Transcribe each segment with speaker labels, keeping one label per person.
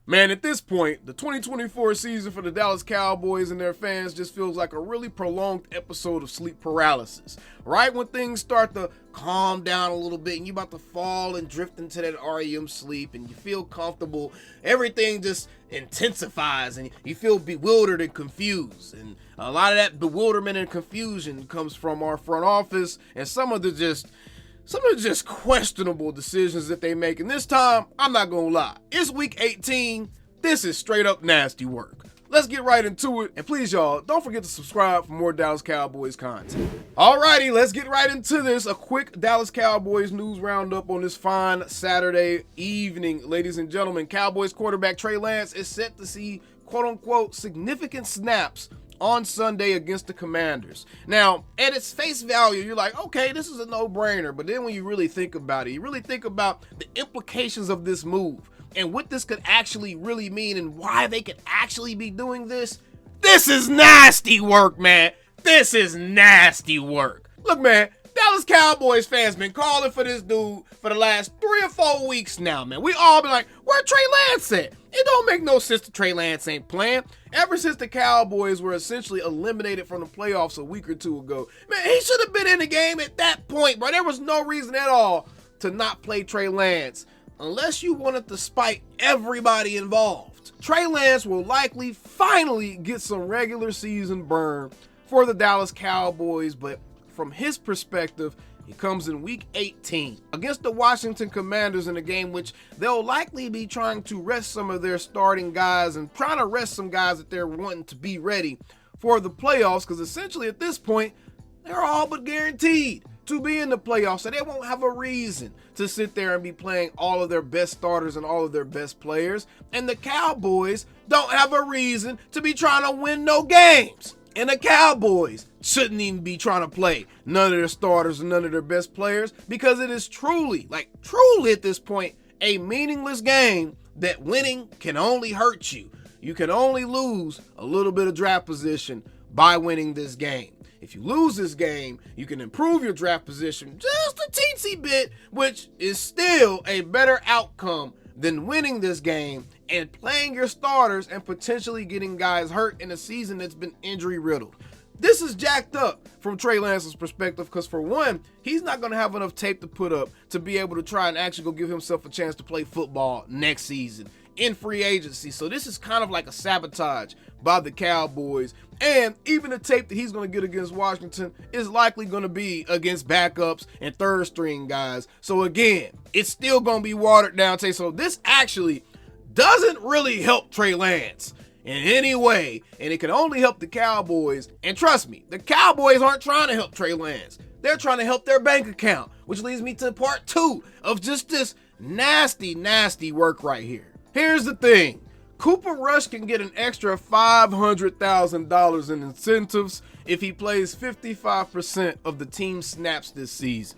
Speaker 1: Man, at this point, the 2024 season for the Dallas Cowboys and their fans just feels like a really prolonged episode of sleep paralysis. Right when things start to calm down a little bit and you're about to fall and drift into that REM sleep and you feel comfortable, everything just intensifies and you feel bewildered and confused. And a lot of that bewilderment and confusion comes from our front office and some of the just questionable decisions that they make. And this time, I'm not gonna lie, it's week 18. This is straight up nasty work. Let's get right into it. And please, y'all, don't forget to subscribe for more Dallas Cowboys content. Alrighty, let's get right into this. A quick Dallas Cowboys news roundup on this fine Saturday evening. Ladies and gentlemen, Cowboys quarterback Trey Lance is set to see quote-unquote significant snaps on Sunday against the Commanders. Now, at its face value, you're like, okay, this is a no-brainer. But then when you really think about it, you really think about the implications of this move and what this could actually really mean and why they could actually be doing this. This is nasty work, man. This is nasty work. Look, man, Dallas Cowboys fans been calling for this dude for the last 3 or 4 weeks now, man. We all been like, where Trey Lance at? It don't make no sense that Trey Lance ain't playing. Ever since the Cowboys were essentially eliminated from the playoffs a week or two ago, man, he should have been in the game at that point, bro. There was no reason at all to not play Trey Lance unless you wanted to spite everybody involved. Trey Lance will likely finally get some regular season burn for the Dallas Cowboys, but from his perspective, he comes in week 18 against the Washington Commanders in a game which they'll likely be trying to rest some of their starting guys and trying to rest some guys that they're wanting to be ready for the playoffs, because essentially at this point, they're all but guaranteed to be in the playoffs, so they won't have a reason to sit there and be playing all of their best starters and all of their best players. And the Cowboys don't have a reason to be trying to win no games. And the Cowboys shouldn't even be trying to play none of their starters and none of their best players, because it is truly at this point, a meaningless game that winning can only hurt you. You can only lose a little bit of draft position by winning this game. If you lose this game, you can improve your draft position just a teensy bit, which is still a better outcome than winning this game and playing your starters and potentially getting guys hurt in a season that's been injury riddled. This is jacked up from Trey Lance's perspective because, for one, he's not going to have enough tape to put up to be able to try and actually go give himself a chance to play football next season in free agency. So this is kind of like a sabotage by the Cowboys. And even the tape that he's going to get against Washington is likely going to be against backups and third string guys. So again, it's still going to be watered down tape. So this actually doesn't really help Trey Lance in any way, and it can only help the Cowboys. And trust me, the Cowboys aren't trying to help Trey Lance. They're trying to help their bank account, which leads me to part 2 of just this nasty, nasty work right here. Here's the thing. Cooper Rush can get an extra $500,000 in incentives if he plays 55% of the team snaps this season.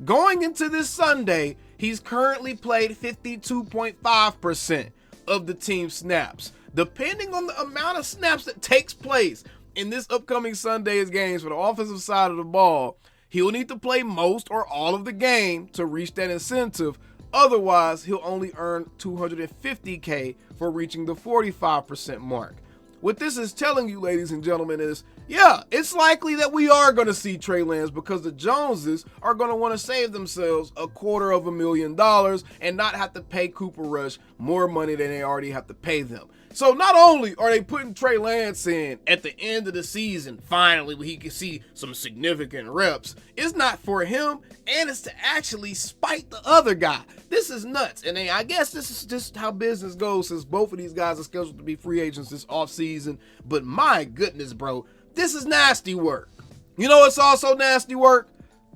Speaker 1: Going into this Sunday, he's currently played 52.5% of the team snaps. Depending on the amount of snaps that takes place in this upcoming Sunday's games for the offensive side of the ball, he'll need to play most or all of the game to reach that incentive. Otherwise, he'll only earn $250K for reaching the 45% mark. What this is telling you, ladies and gentlemen, is, yeah, it's likely that we are going to see Trey Lance because the Joneses are going to want to save themselves $250,000 and not have to pay Cooper Rush more money than they already have to pay them. So not only are they putting Trey Lance in at the end of the season, finally, where he can see some significant reps, it's not for him, and it's to actually spite the other guy. This is nuts. And I guess this is just how business goes, since both of these guys are scheduled to be free agents this offseason. But my goodness, bro, this is nasty work. You know what's also nasty work?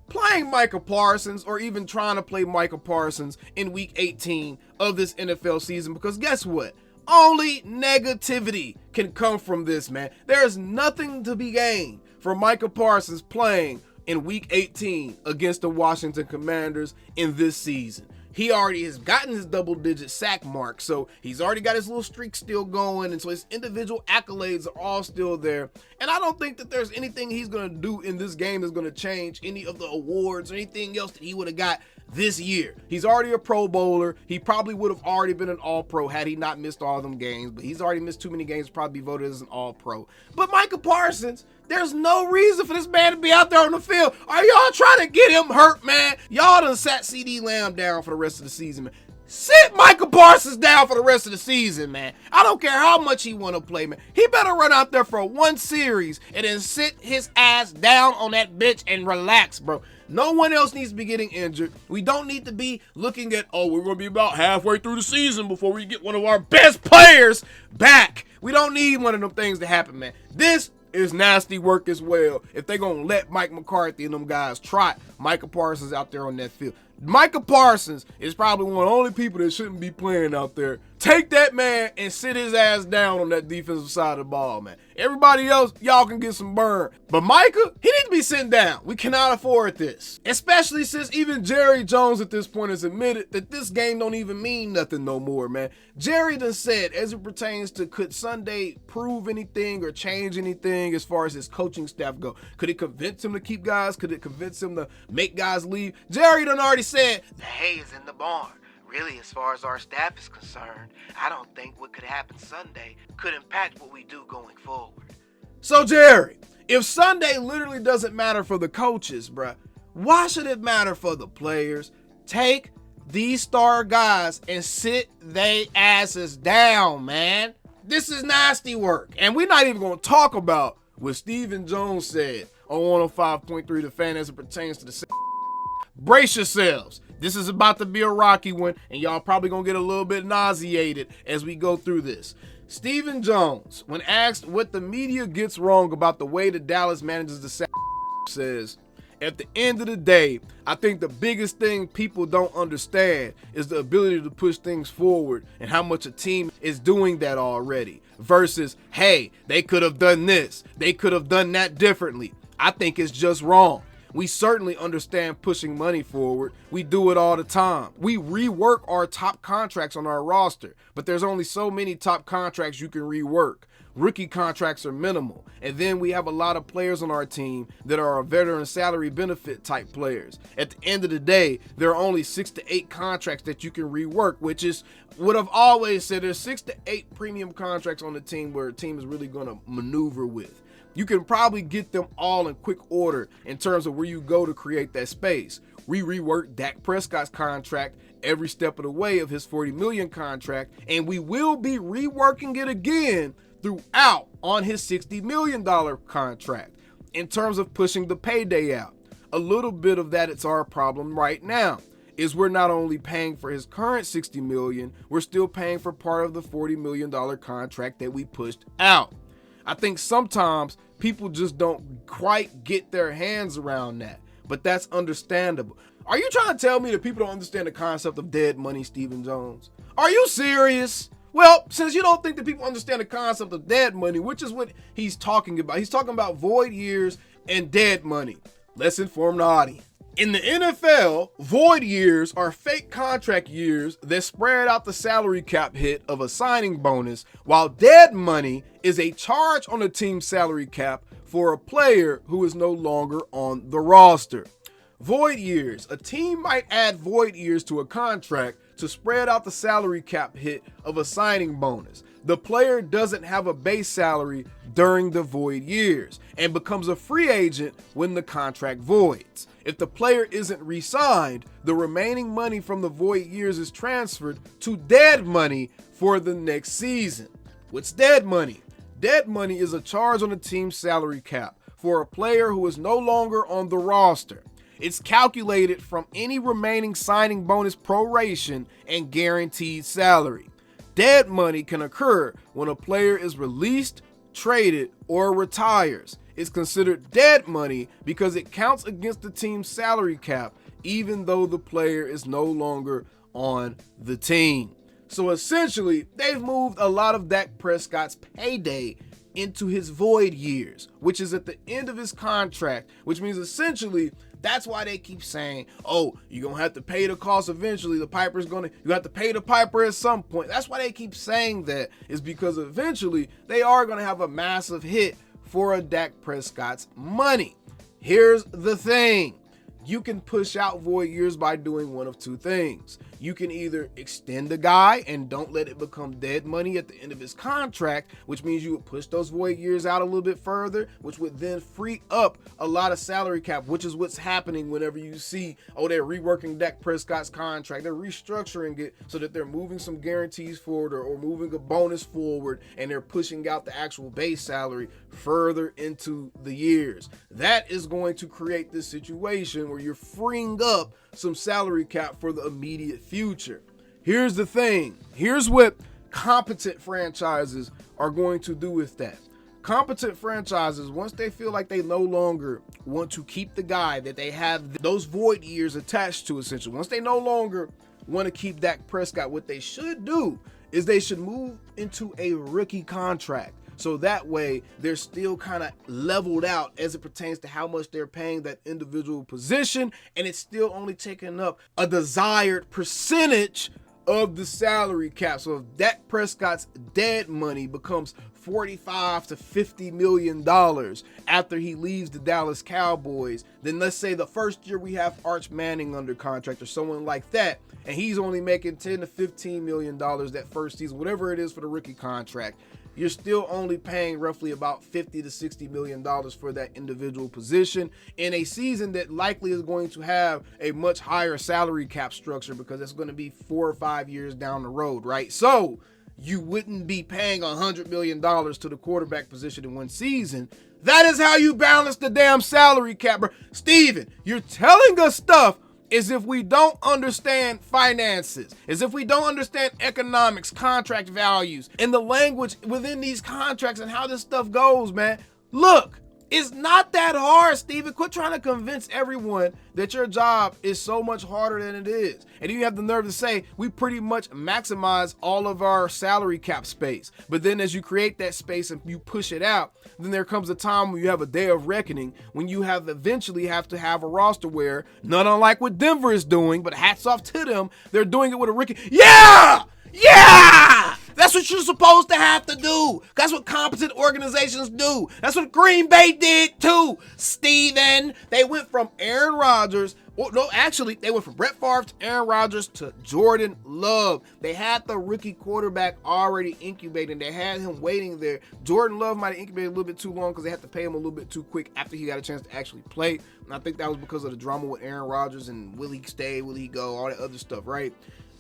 Speaker 1: Playing Micah Parsons, or even trying to play Micah Parsons in week 18 of this NFL season, because guess what? Only negativity can come from this, man. There is nothing to be gained for Micah Parsons playing in week 18 against the Washington Commanders in this season. He already has gotten his double-digit sack mark, so he's already got his little streak still going, and so his individual accolades are all still there. And I don't think that there's anything he's going to do in this game that's going to change any of the awards or anything else that he would have got this year. He's already a Pro Bowler. He probably would have already been an All-Pro had he not missed all them games, but he's already missed too many games to probably be voted as an All-Pro. But Micah Parsons, there's no reason for this man to be out there on the field. Are y'all trying to get him hurt, man? Y'all done sat CeeDee Lamb down for the rest of the season, man. Sit Micah Parsons down for the rest of the season, man. I don't care how much he want to play, man. He better run out there for one series and then sit his ass down on that bitch and relax, bro. No one else needs to be getting injured. We don't need to be looking at, oh, we're going to be about halfway through the season before we get one of our best players back. We don't need one of them things to happen, man. This is nasty work as well. If they're going to let Mike McCarthy and them guys trot Micah Parsons out there on that field. Micah Parsons is probably one of the only people that shouldn't be playing out there. Take that man and sit his ass down on that defensive side of the ball, man. Everybody else, y'all can get some burn. But Micah, he needs to be sitting down. We cannot afford this. Especially since even Jerry Jones at this point has admitted that this game don't even mean nothing no more, man. Jerry done said, as it pertains to could Sunday prove anything or change anything as far as his coaching staff go. Could it convince him to keep guys? Could it convince him to make guys leave? Jerry done already said, the hay is in the barn. Really, as far as our staff is concerned, I don't think what could happen Sunday could impact what we do going forward. So, Jerry, if Sunday literally doesn't matter for the coaches, bruh, why should it matter for the players? Take these star guys and sit they asses down, man. This is nasty work. And we're not even going to talk about what Stephen Jones said on 105.3 The Fan as it pertains to the... Brace yourselves. This is about to be a rocky one, and y'all probably gonna get a little bit nauseated as we go through this. Stephen Jones, when asked what the media gets wrong about the way the Dallas manages the says, at the end of the day, I think the biggest thing people don't understand is the ability to push things forward and how much a team is doing that already versus, hey, they could have done this, they could have done that differently. I think it's just wrong. We certainly understand pushing money forward. We do it all the time. We rework our top contracts on our roster, but there's only so many top contracts you can rework. Rookie contracts are minimal. And then we have a lot of players on our team that are veteran salary benefit type players. At the end of the day, there are only 6 to 8 contracts that you can rework, which is what I've always said. There's 6 to 8 premium contracts on the team where a team is really going to maneuver with. You can probably get them all in quick order in terms of where you go to create that space. We reworked Dak Prescott's contract every step of the way of his $40 million contract, and we will be reworking it again throughout on his $60 million contract in terms of pushing the payday out. A little bit of that it's our problem right now is we're not only paying for his current $60 million, we're still paying for part of the $40 million contract that we pushed out. I think sometimes people just don't quite get their hands around that, but that's understandable. Are you trying to tell me that people don't understand the concept of dead money, Stephen Jones? Are you serious? Well, since you don't think that people understand the concept of dead money, which is what he's talking about. He's talking about void years and dead money. Let's inform the audience. In the NFL, void years are fake contract years that spread out the salary cap hit of a signing bonus, while dead money is a charge on the team's salary cap for a player who is no longer on the roster. Void years. A team might add void years to a contract to spread out the salary cap hit of a signing bonus. The player doesn't have a base salary during the void years and becomes a free agent when the contract voids. If the player isn't re-signed, the remaining money from the void years is transferred to dead money for the next season. What's dead money? Dead money is a charge on the team's salary cap for a player who is no longer on the roster. It's calculated from any remaining signing bonus proration and guaranteed salary. Dead money can occur when a player is released, traded, or retires. It's considered dead money because it counts against the team's salary cap, even though the player is no longer on the team. So essentially, they've moved a lot of Dak Prescott's payday into his void years, which is at the end of his contract, which means essentially That's why they keep saying, oh, you're going to have to pay the cost eventually. You have to pay the piper at some point. That's why they keep saying that, is because eventually they are going to have a massive hit for a Dak Prescott's money. Here's the thing. You can push out void years by doing one of two things. You can either extend the guy and don't let it become dead money at the end of his contract, which means you would push those void years out a little bit further, which would then free up a lot of salary cap, which is what's happening whenever you see, oh, they're reworking Dak Prescott's contract. They're restructuring it so that they're moving some guarantees forward or moving a bonus forward, and they're pushing out the actual base salary further into the years. That is going to create this situation where you're freeing up some salary cap for the immediate future. Here's the thing. Here's what competent franchises are going to do with that. Competent franchises, once they feel like they no longer want to keep the guy that they have those void years attached to, essentially, once they no longer want to keep Dak Prescott, what they should do is they should move into a rookie contract. So that way they're still kind of leveled out as it pertains to how much they're paying that individual position, and it's still only taking up a desired percentage of the salary cap. So if Dak Prescott's dead money becomes $45 to $50 million after he leaves the Dallas Cowboys, then let's say the first year we have Arch Manning under contract or someone like that, and he's only making $10 to $15 million that first season, whatever it is for the rookie contract, you're still only paying roughly about $50 to $60 million for that individual position in a season that likely is going to have a much higher salary cap structure because it's going to be 4 or 5 years down the road, right? So you wouldn't be paying $100 million to the quarterback position in one season. That is how you balance the damn salary cap, bro. Steven, you're telling us stuff as if we don't understand finances, as if we don't understand economics, contract values, and the language within these contracts and how this stuff goes, man. Look, it's not that hard, Steven. Quit trying to convince everyone that your job is so much harder than it is. And you have the nerve to say we pretty much maximize all of our salary cap space. But then as you create that space and you push it out, then there comes a time when you have a day of reckoning when you have eventually have to have a roster where, not unlike what Denver is doing, but hats off to them, they're doing it with a rookie. Yeah! That's what you're supposed to have to do. That's what competent organizations do. That's what Green Bay did too, Steven. They went from Aaron Rodgers, they went from Brett Favre to Aaron Rodgers to Jordan Love. They had the rookie quarterback already incubating. They had him waiting there. Jordan Love might have incubated a little bit too long because they had to pay him a little bit too quick after he got a chance to actually play. And I think that was because of the drama with Aaron Rodgers and will he stay, will he go, all that other stuff, right?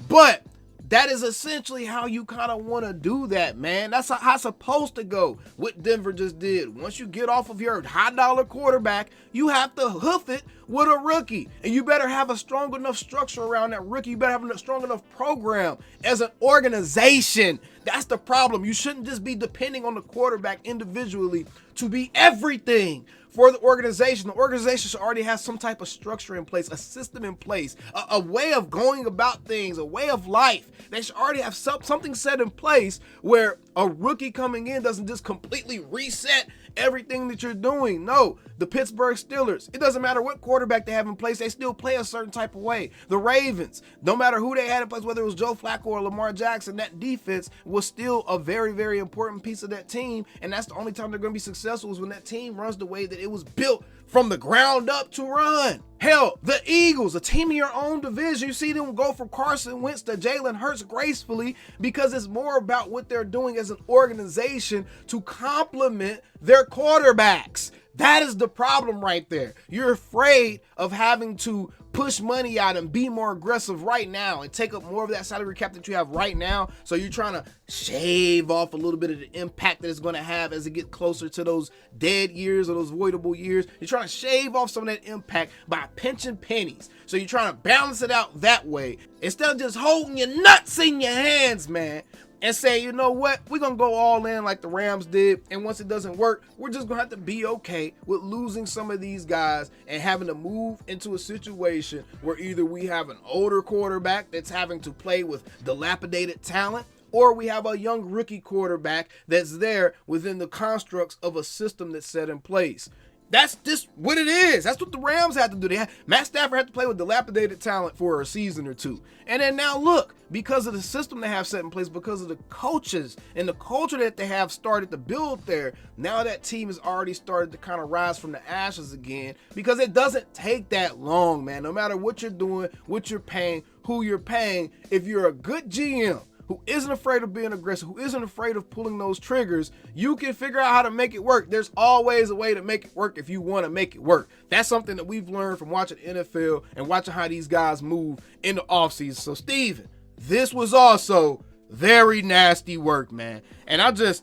Speaker 1: But that is essentially how you kind of want to do that, man. That's how it's supposed to go. What Denver just did. Once you get off of your high-dollar quarterback, you have to hoof it with a rookie. And you better have a strong enough structure around that rookie. You better have a strong enough program as an organization. That's the problem. You shouldn't just be depending on the quarterback individually to be everything for the organization. The organization should already have some type of structure in place, a system in place, a way of going about things, a way of life. They should already have something set in place where a rookie coming in doesn't just completely reset everything that you're doing. No, the Pittsburgh Steelers, it doesn't matter what quarterback they have in place, they still play a certain type of way. The Ravens, no matter who they had in place, whether it was Joe Flacco or Lamar Jackson, that defense was still a very, very important piece of that team, and that's the only time they're going to be successful is when that team runs the way that it was built from the ground up to run. Hell, the Eagles, a team in your own division, you see them go from Carson Wentz to Jalen Hurts gracefully because it's more about what they're doing as an organization to complement their quarterbacks. That is the problem right there. You're afraid of having to push money out and be more aggressive right now and take up more of that salary cap that you have right now. So you're trying to shave off a little bit of the impact that it's going to have as it gets closer to those dead years or those voidable years. You're trying to shave off some of that impact by pinching pennies. So you're trying to balance it out that way instead of just holding your nuts in your hands, man, and say, you know what, we're going to go all in like the Rams did, and once it doesn't work, we're just going to have to be okay with losing some of these guys and having to move into a situation where either we have an older quarterback that's having to play with dilapidated talent, or we have a young rookie quarterback that's there within the constructs of a system that's set in place. That's just what it is. That's what the Rams had to do. Matt Stafford had to play with dilapidated talent for a season or two. And then now look, because of the system they have set in place, because of the coaches and the culture that they have started to build there, now that team has already started to kind of rise from the ashes again, because it doesn't take that long, man. No matter what you're doing, what you're paying, who you're paying, if you're a good GM who isn't afraid of being aggressive, who isn't afraid of pulling those triggers, you can figure out how to make it work. There's always a way to make it work if you want to make it work. That's something that we've learned from watching NFL and watching how these guys move in the offseason. So, Steven, this was also very nasty work, man. And I just,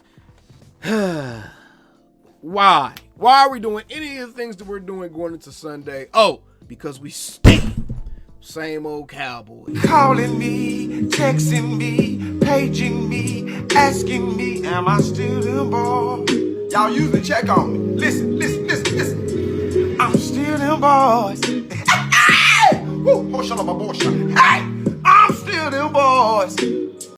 Speaker 1: why? Why are we doing any of the things that we're doing going into Sunday? Oh, because we stink. Same old Cowboys.
Speaker 2: Calling me, texting me, paging me, asking me, am I still the boy? Y'all usually check on me. Listen. I'm still the boys. Hey! Woo! Hey! I'm still the boys.